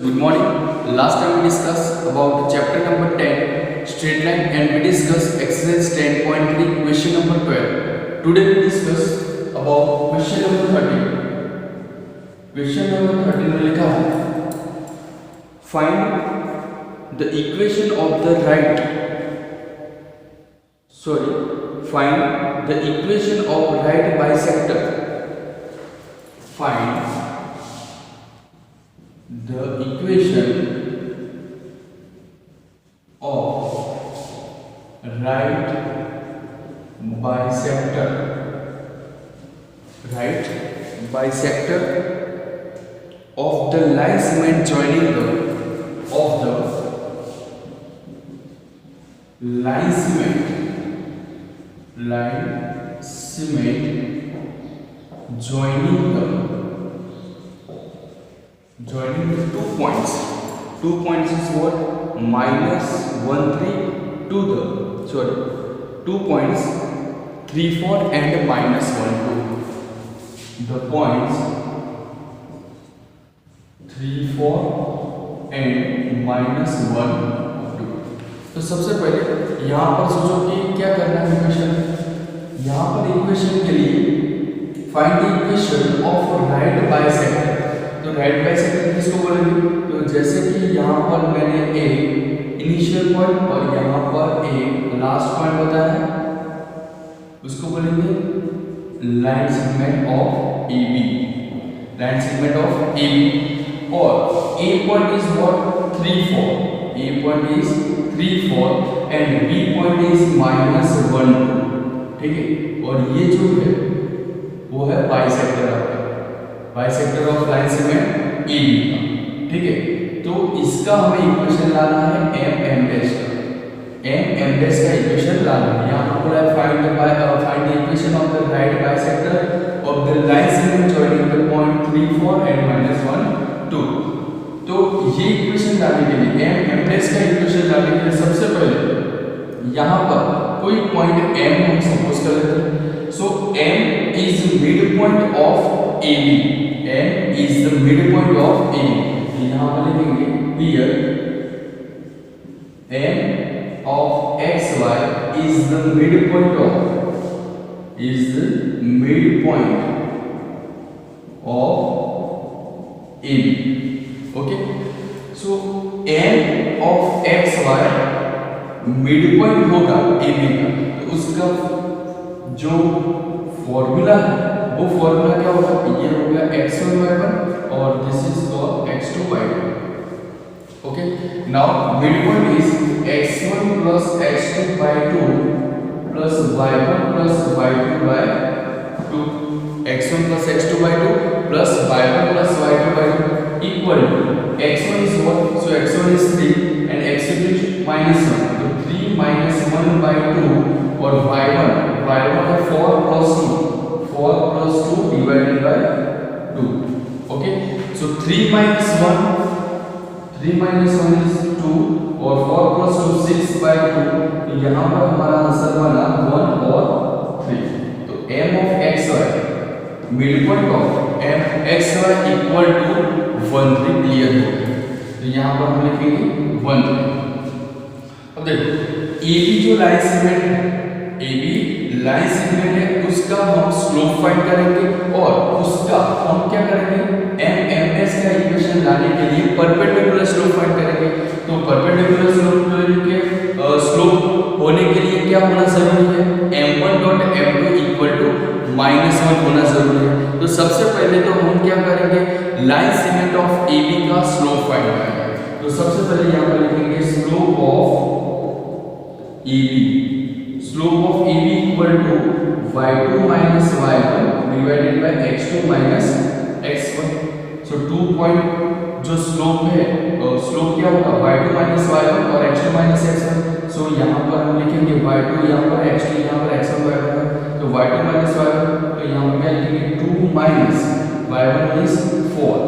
Good morning. Last time we discussed about chapter number 10, straight line, and we discussed exercise 10.3, question number 12. Today we discuss about question number 13. Question number 13 में लिखा है, find the equation of the find the equation of right bisector. Find the equation of right bisector of the line segment joining the line segment joining the 2 points. 2 points is what? -1 3 to the 2 points 3 4 and -1 2. The points 3 4 and -1 2. तो सबसे पहले यहाँ पर सोचो कि क्या करना है इक्वेशन. यहाँ पर इक्वेशन के लिए find the equation of right bisector. तो राइट बाइसेक्टर किसको बोलेंगे? तो जैसे कि यहाँ पर मैंने एक इनिशियल पॉइंट और यहाँ पर एक लास्ट पॉइंट बताया है, उसको बोलेंगे line segment of AB. Line segment of AB. और A point is what? 3 4. A point is 3 4 and B point is -1 2. ठीक है. और ये जो है वो है बाइसेक्टर आपका, bisector of line segment AB का. ठीक है. तो इसका हमें इक्वेशन लाना है m डैश का. m डैश का इक्वेशन लाना है. यहां पर बोला है find the equation of the right bisector of the line segment joining the point 3 4 and -1 2. तो ये इक्वेशन लाने के लिए m डैश का इक्वेशन लाने के लिए सबसे पहले यहां पर कोई पॉइंट m हम सपोज कर लेते हैं. सो m is midpoint of AB. m is the midpoint of AB. यहाँ पर लिखेंगे here m of xy is the midpoint of AB. Okay. So m of xy midpoint होगा AB का. तो उसका जो फॉर्मूला है वो फॉर्मूला क्या होगा? ये होगा x1 y1 और this is called x2 y2. Okay. Now midpoint is x1 plus x2 by 2 plus y1 plus y2 by 2. x1 plus x2 by 2 plus y1 plus y2 by 2 equal to x1 is what? So x1 is 3 and x2 is -1. So 3 -1 by 2 और y1 है 4 plus 2 divided by 2. Okay. So 3 minus 1 is 2 और 4 plus 2 6 by 2. यहाँ पर हमारा answer बना 1 और 3. तो m of xy midpoint of m xy equal to 1 3 clear हो गया. तो यहाँ पर हम लिखेंगे 1 3. अब देखो AB जो लाइन सेगमेंट है, AB लाइन सेगमेंट है, उसका हम स्लोप फाइंड करेंगे और उसका हम क्या करेंगे? एमएमएस का इक्वेशन लाने के लिए परपेंडिकुलर स्लोप फाइंड करेंगे. तो परपेंडिकुलर स्लोप होने के लिए क्या होना जरूरी है? m1.m2 इक्वल टू -1 होना जरूरी है. तो सबसे पहले तो हम क्या करेंगे? लाइन सेगमेंट ऑफ AB का स्लोप फाइंड करेंगे. तो सबसे पहले यहाँ पर लिखेंगे slope of AB. Slope of AB equal to y2 minus y1 divided by x2 minus x1. So 2 point जो स्लोप है, स्लोप क्या होगा? y2 minus y1 और x2 minus x1. So यहाँ पर हम लिखेंगे y2 यहाँ पर x2 यहाँ पर x1 y1 है. तो y2 minus y1 तो यहाँ पर क्या लिखेंगे? 2 minus y1 is 4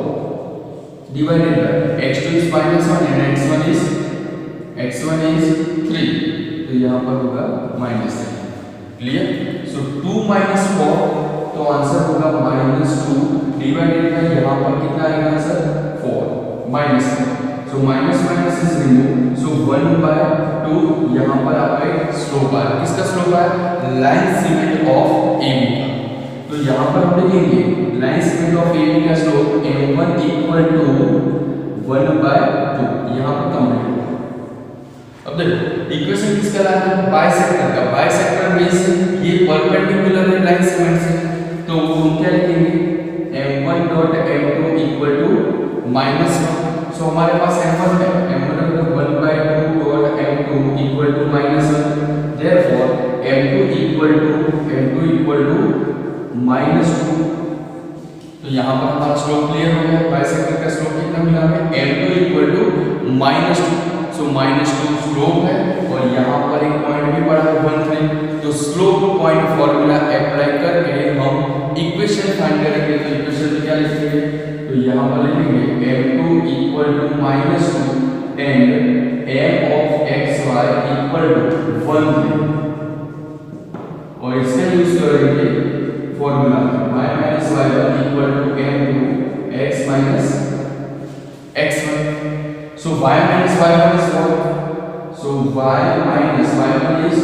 divided by x2 is -1 and x1 is 3. तो यहाँ पर होगा -3. क्लियर. सो 2 minus 4 तो आंसर होगा -2 डिवाइडेड बाय यहाँ पर कितना आएगा answer? 4. Minus, so minus minus is remove, so 1/2 यहाँ पर आपका एक स्लोप आया। किसका स्लोप आया? लाइन सेगमेंट ऑफ AB का। तो यहाँ पर हम लिखेंगे लाइन सेगमेंट ऑफ AB का स्लोप m1 इक्वल टू 1/2, यहाँ पर कंप्लीट। अब देखो इक्वेशन किसका लाना है? बाइसेक्टर का। बाइसेक्टर मींस ये परपेंडिकुलर है लाइन सेगमेंट से, तो हम क्या लिखेंगे? m1 dot m2 equal to -1। सो हमारे पास m1 है, m1 1/2 dot m2 equal to -1, therefore m2 equal to -2। तो यहाँ पर हमारा स्लोप क्लियर हो गया। बाइसेक्टर का स्लोप कितना मिला हमें? m2 equal to -2, so -2 slope है, और यहाँ पर एक पॉइंट भी पड़ा है 1, 3। तो स्लोप पॉइंट फॉर्मूला अप्लाई करके हम इक्वेशन फाइंड करेंगे। तो इक्वेशन में क्या लिखेंगे? तो यहाँ पर लिखेंगे m2 equal to -2 and m of xy equal to 1, 3, और इसका यूज करेंगे formula y minus y1 equal to m2 x minus x1। So y minus y1 is what? So y minus y1 is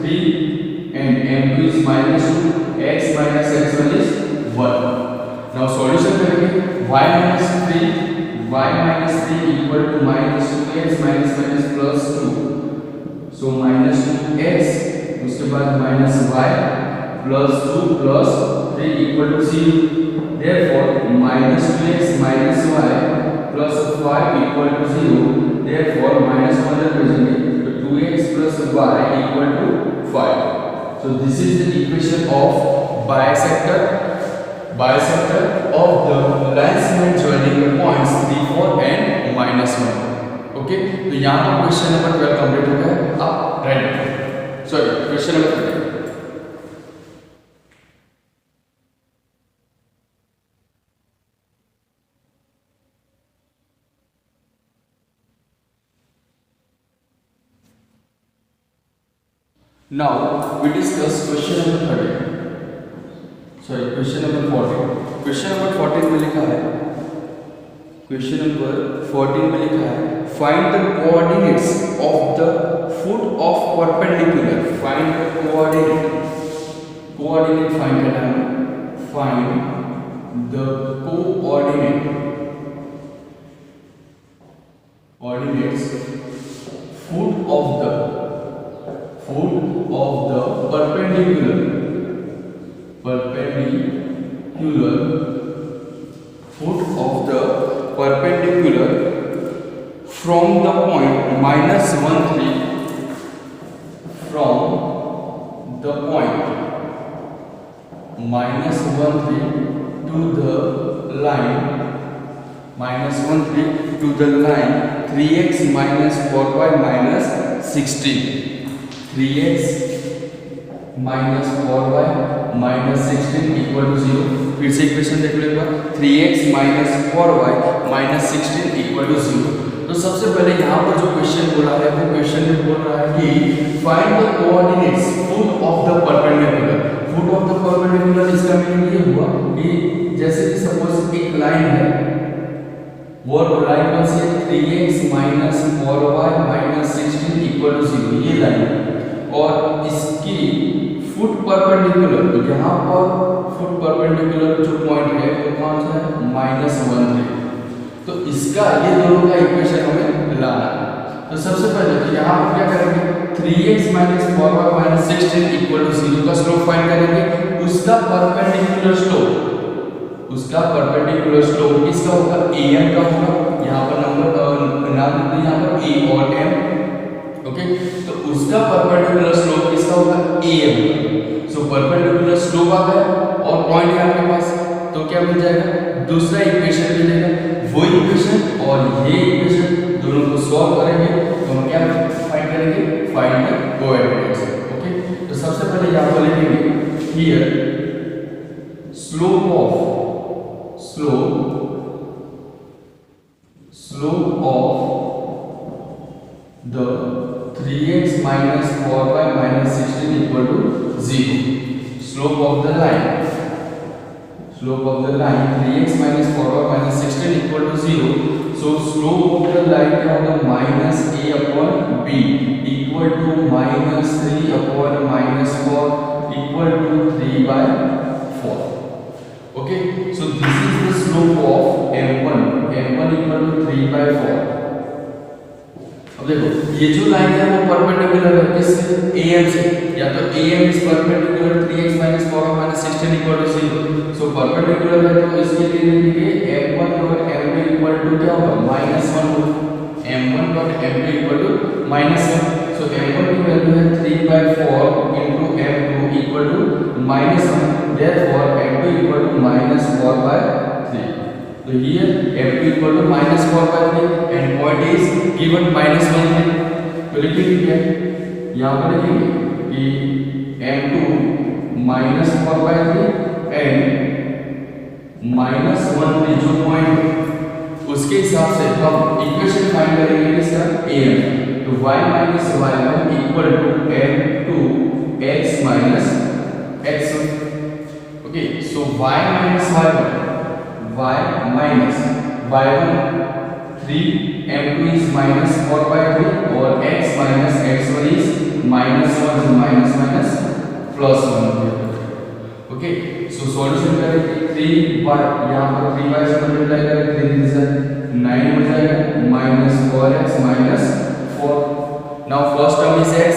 3 and m2 is -2, x minus x1 is 1. Now solution करेंगे y minus 3 equal to -2x minus plus 2. So -2x, उसके बाद minus y plus 2 plus 3 equal to 0. Therefore -2x minus y plus 5 equal to 0, therefore -1 representing, so 2x plus y equal to 5. So this is the equation of bisector of the line segment joining the points 3, 4 and -1. Okay, तो यहाँ पर question number 12 complete हो गया। अब ready, sorry question number 13। Now we discuss question number 13. Sorry, question number 14. Question number 14 में लिखा है, question number 14 में लिखा है find the coordinates of the foot of perpendicular. Find the coordinate find करना है। Find the coordinates foot of the perpendicular foot of the perpendicular from the point -1, 3, from the point -1, 3 to the line -1, 3 to the line 3x minus 4y minus 16. 3x minus 4y minus 16 equal to 0. फिर से equation देख लो एक बार, 3x minus 4y minus 16 equal to 0. तो सबसे पहले यहाँ पर जो क्वेश्चन बोला है वो क्वेश्चन में बोल रहा है कि find the coordinates foot of the perpendicular. Foot of the perpendicular इसका मीनिंग ये हुआ कि जैसे कि सपोज एक लाइन है, वो लाइन कौन सी है? 3x minus 4y minus 16 equal to 0, ये लाइन है, और इसकी फुट परपेंडिकुलर, यहाँ पर फुट परपेंडिकुलर जो पॉइंट है वो कौन सा है? -1, 3। तो इसका ये दोनों का इक्वेशन हमें लाना है। तो सबसे पहले तो यहाँ पर क्या करेंगे? 3x minus 4y minus 16 equal to 0 का स्लोप फाइंड करेंगे। उसका परपेंडिकुलर स्लोप किसका होगा? am का होगा। यहाँ पर नंबर नाम देते हैं, यहाँ पर a और m। ओके, तो उसका परपेंडिकुलर स्लोप किसका होगा? am का। सो परपेंडिकुलर स्लोप आ गया और पॉइंट है आपके पास, तो क्या मिल जाएगा? दूसरा इक्वेशन मिलेगा। वो इक्वेशन और ये इक्वेशन दोनों को सॉल्व करेंगे तो हम क्या फाइंड करेंगे? Find the coordinates. ओके, तो सबसे पहले यहाँ पर लिखेंगे here slope of the 3x minus 4y minus 16 equal to 0. Slope of the line slope of the line 3x minus 4y minus 16 equal to 0. So slope of the line क्या होगा minus a upon b equal to minus 3 upon minus 4 equal to 3 by 4. Okay, so this is the slope of m1 equal to 3 by 4. अब देखो ये जो line है वो perpendicular है किससे AM से, या तो AM is perpendicular 3x minus 4y minus 16 equal to 0. So perpendicular है तो इसके लिए लिखेंगे m1 dot m2 equal to क्या होगा -1 होगा। m1 dot m2 equal to -1। So m1 की वैल्यू है 3 by 4 into m2 equal to -1, therefore m2 equal to -4 by 3. So here m2 equal to -4 by 3 and point is given -1 है, तो लिखेंगे क्या यहाँ पर लिखेंगे कि m2 -4 by 3 and -1 जो पॉइंट उसके हिसाब से हम इक्वेशन फाइंड करेंगे इसका am, तो y minus y1 equal to m2 x minus x1. Okay, so y minus y1 y minus y1 3 m2 is -4 by 3 और x minus x1 is -1, so minus +1. Okay, so solution करेंगे 3y यहाँ पर 3y से multiply करें 3 से 9 हो जाएगा -4x -4. Now first term is x,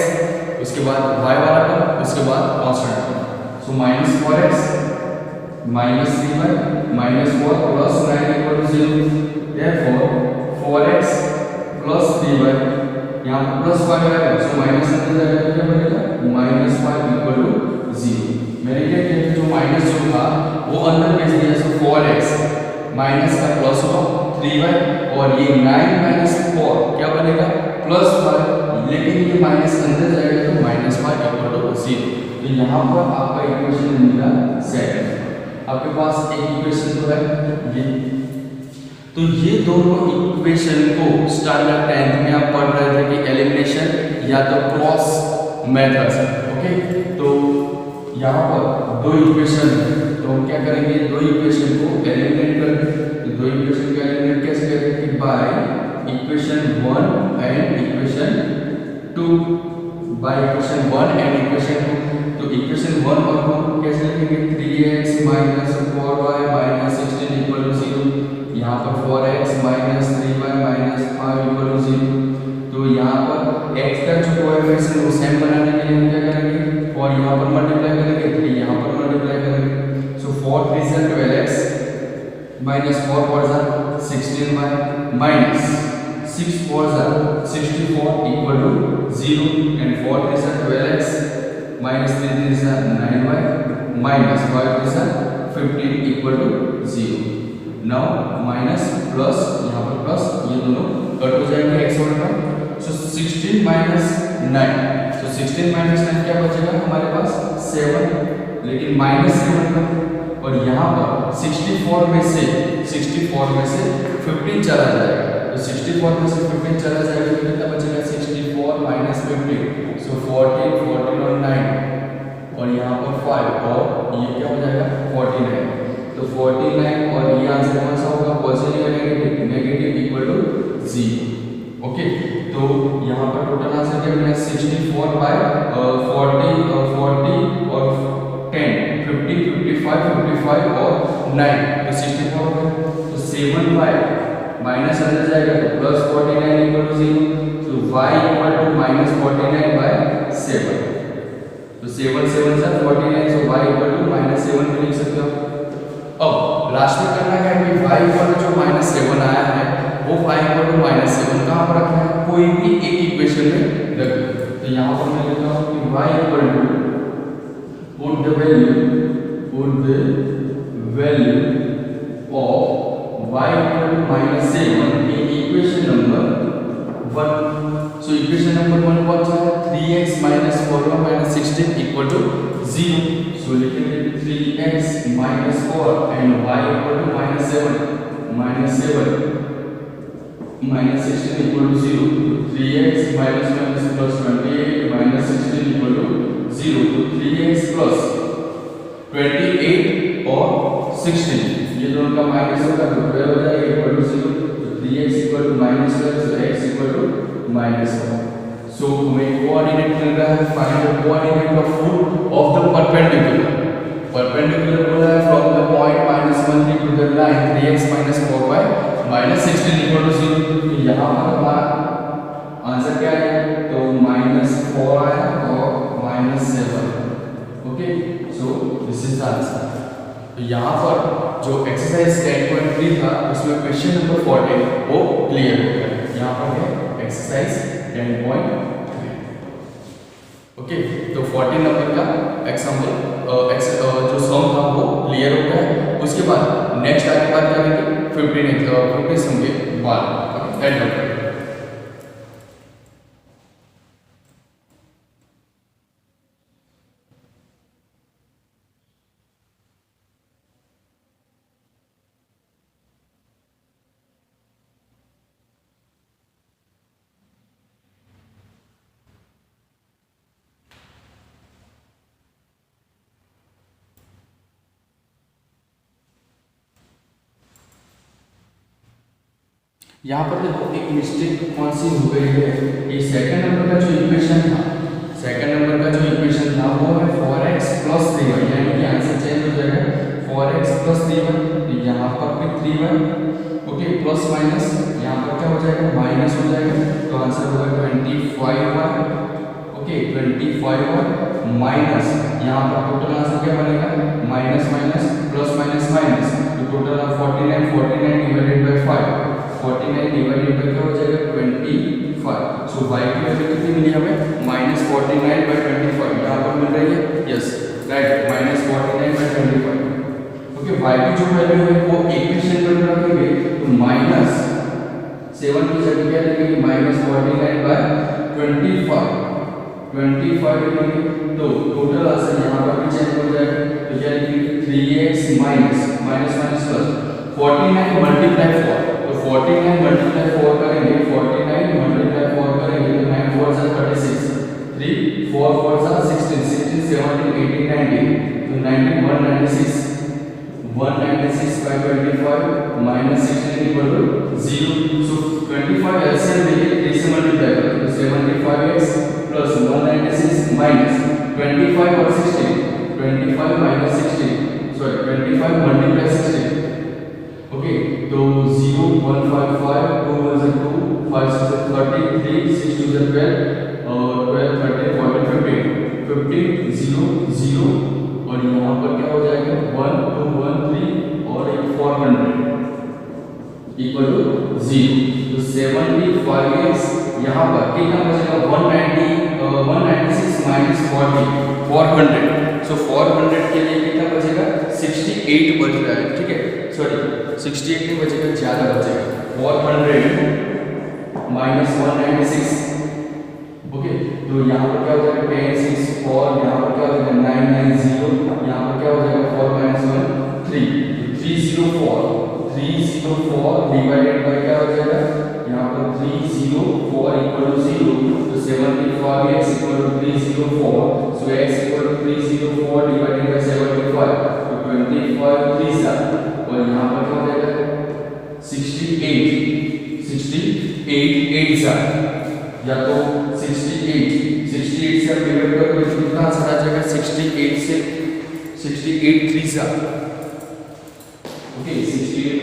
उसके बाद y वाला टर्म, उसके बाद constant term. So -4x -3y -4 plus 9 equal to 0. Therefore 4x plus 3y यहाँ पर प्लस 5 आएगा, सो माइनस अंदर जाएगा क्या बनेगा -5 equal to 0. मैंने क्या किया जो माइनस जो था वो अंदर भेज दिया, सो 4x माइनस का प्लस हुआ 3y और ये 9 minus 4 क्या बनेगा +5, लेकिन ये माइनस अंदर जाएगा तो -5 equal to 0. तो यहाँ पर आपका इक्वेशन मिला सेकंड. आपके पास एक इक्वेशन तो है ये, तो ये दोनों इक्वेशन को स्टैंडर्ड 10th में आप पढ़ रहे थे कि एलिमिनेशन या तो क्रॉस मेथड से. ओके, तो यहाँ पर दो इक्वेशन है, तो हम क्या करेंगे दो इक्वेशन को एलिमिनेट करेंगे. तो दो इक्वेशन को एलिमिनेट कैसे करेंगे कि by equation 1 and equation 2, by equation 1 and equation 2. तो इक्वेशन 1 और 2 कैसे लिखेंगे 3x minus 4y minus 16 equal to 0. यहाँ पर 4x minus 3y minus 5 equal to 0. तो यहाँ पर x का जो कोएफिशिएंट वो सेम बनाने के लिए हम क्या करेंगे और यहाँ पर मल्टीप्लाई करेंगे 3 यहाँ पर मल्टीप्लाई करेंगे. सो 4 3 से 12x minus 4 4 से 16y minus 6 4 से 64 equal to 0 and 4 3 से 12x minus 3 3 से 9y minus 5 3 से 15 equal to 0. Now minus plus यहाँ पर प्लस ये दोनों कट हो जाएंगे x और का. सो 16 minus 9, तो 16 minus 9 क्या बचेगा हमारे पास 7, लेकिन -7 का, और यहाँ पर 64 में से 15 चला जाएगा. तो 64 में से 15 चला जाएगा तो कितना बचेगा 64 minus 15, सो 14 14 और 9 और यहाँ पर 5 और ये क्या हो जाएगा 49. तो 49 और ये आंसर कौन सा होगा पॉजिटिव या negative, negative equal to 0. Okay, तो यहाँ पर टोटल आंसर क्या मिला 64 बाय 40 और 10 50 55 55 और 9, तो 64 हो गया. तो 7y माइनस अंदर जाएगा तो प्लस 49 इक्वल टू 0. तो y इक्वल टू -49 बाय 7. तो 7 7 से 49, सो y इक्वल टू -7 भी लिख सकते हो. अब लास्ट में करना क्या है कि y इक्वल टू जो -7 आया है वो y इक्वल टू -7 कहाँ पर रखना है, कोई भी एक इक्वेशन में रख दो. तो यहाँ पर मैं लिखता हूँ कि y equal to put the value of y equal to -7 in equation number 1. So equation number 1 कौन सा है 3x minus 4y minus 16 equal to 0. So लिखेंगे 3x minus 4 and y equal to -7 minus 16 equal to 0. 3x minus plus 28 minus 16 equal to 0. तो 3x plus 28 और 16, ये दोनों का minus होगा तो 12 हो जाएगा इक्वल टू 0, तो 3x equal to -12, so x equal to -1। So हमें कोऑर्डिनेट मिल रहा है, find the coordinate of foot of the perpendicular. Perpendicular बोला है from the point -1 to the line 3x - 4y -16 equal to 0। तो यहाँ पर हमारा आंसर क्या है, तो -4 आया और -7। Okay, so this is the answer. तो यहाँ पर जो एक्सरसाइज 10.3 था उसमें क्वेश्चन नंबर 14 वो क्लियर हो गया। यहाँ पर है एक्सरसाइज 10.3। ओके, तो 14 नंबर का एग्जाम्पल जो सम था वो क्लियर हो गया है। उसके बाद नेक्स्ट आगे बात करेंगे 15 सम के बाद एंड कर। यहाँ पर देखो एक मिस्टेक कौन सी हो गई है, ये सेकंड नंबर का जो इक्वेशन था, वो है 4x + 3y, यानी कि आंसर चेंज हो जाएगा 4x + 3y, यहाँ पर भी 3y। ओके, प्लस माइनस यहाँ पर क्या हो जाएगा, माइनस हो जाएगा, तो आंसर होगा 25y। ओके, 25y माइनस यहाँ पर टोटल आंसर क्या बनेगा, minus minus plus minus minus, तो total 49 divided by 5, 49 divided by क्या हो जाएगा 25। सो y की वैल्यू कितनी मिली हमें, -49/25 यहाँ पर मिल रही है, यस राइट, -49/25। ओके, y की जो वैल्यू है वो इक्वेशन में रखेंगे तो -7 की जगह क्या लिखेंगे, -49/25 लिखेंगे, तो टोटल आंसर यहाँ पर भी चेंज हो जाएगा, तो क्या लिखेंगे 3x माइनस प्लस 49 मल्टीप्लाई 4, तो 49 मल्टीप्लाई 4 करेंगे, 49 मल्टीप्लाई 4 करेंगे तो 9 4 जा 36, 3 4 4 जा 16, 16 17 18 19, तो 19 196/25 -16 इक्वल टू 0। सो 25 एलसीएम लेके 3 से मल्टीप्लाई करें तो 75x प्लस 196 माइनस 25 और 16, 25 माइनस 16, सॉरी 25 मल्टीप्लाई 16। ओके, तो 0 1 5 5 2 1 2 5 6 30 3 6 2 12 और 12 13 14 15 0 0 और यहाँ पर क्या हो जाएगा 1 2 1 3 और एक 400 इक्वल टू 0। तो 75x यहाँ पर कितना बचेगा 196 माइनस 40 400, सो 400 के लिए कितना बचेगा 68 बच रहा है, ठीक है, सॉरी 68 नहीं बचेगा, ज्यादा बचेगा 400 माइनस 196। ओके, तो यहाँ पर क्या हो जाएगा 10 6 4, यहाँ पर क्या हो जाएगा 990, यहाँ पर क्या हो जाएगा 4 - 1 3, 304 डिवाइडेड बाय क्या हो जाएगा, यहाँ पर 304 इक्वल टू 0, तो 75x equal to 304, so x equal to 304 divided by 75, तो 25 3 और यहाँ पर क्या हो जाएगा 68 या तो 68 से आप डिवाइड करोगे तो कितना आंसर आ जाएगा 68 से 68 3 okay 68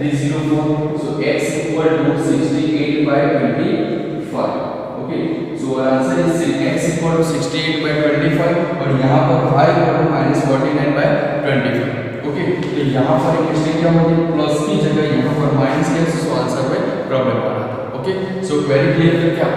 304, so x equal to 68/25। Okay, so answer is x equal to 68/25 और यहाँ पर y इक्वल टू -49/25। ओके, तो यहाँ पर एक मिस्टेक क्या होगी, प्लस की जगह यहाँ पर माइनस के, सो आंसर में प्रॉब्लम आ रहा है। ओके, सो क्वेरी क्लियर करके आप